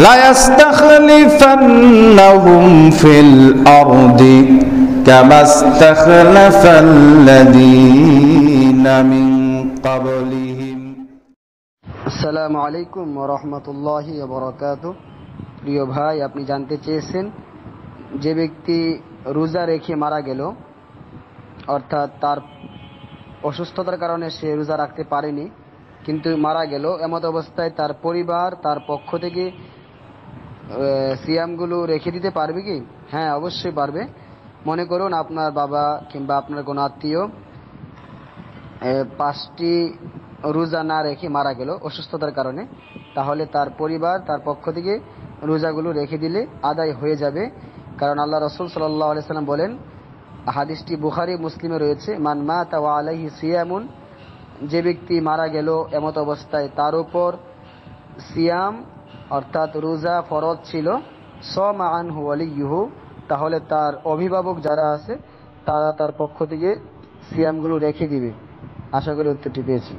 লায়াস্তাখলিফান্নাহুম feel আরদি কামা ইস্তাখলাফাল্লাযীনা মিন ক্বাবলিহিম। আসসালামু আলাইকুম ওয়া রাহমাতুল্লাহি ওয়া বারাকাতুহু। প্রিয় ভাই, আপনি জানতে চেয়েছেন যে ব্যক্তি রোজা রেখে মারা গেল, অর্থাৎ তার অসুস্থতার কারণে সে রোজা রাখতে পারেনি কিন্তু মারা গেল, এমত অবস্থায় তার পরিবার তার পক্ষ থেকে সিয়ামগুলো রেখে দিতে পারবে কি? হ্যাঁ, অবশ্যই পারবে। মনে করুন আপনার বাবা কিংবা আপনার কোনো আত্মীয় 5টি রোজা না রেখে মারা গেল অসুস্থতার কারণে, তাহলে তার পরিবার তার পক্ষ থেকে রোজাগুলো রেখে দিলে আদায় হয়ে যাবে। কারণ আল্লাহ রাসূল সাল্লাল্লাহু আলাইহি সাল্লাম বলেন, হাদিসটি বুখারী মুসলিমে রয়েছে, মান মাতা ওয়া আলাইহি সিয়ামুন, যে ব্যক্তি মারা গেল এমত অবস্থায় তার উপর সিয়াম অর্থাৎ রোজা ফরজ ছিল, সামা আনহু ওয়ালিয়ুহু, তাহলে তার অভিভাবক যারা আছে তারা তার পক্ষ থেকে সিয়ামগুলো রেখে দিবে। আশা করি উত্তরটি পেয়েছি।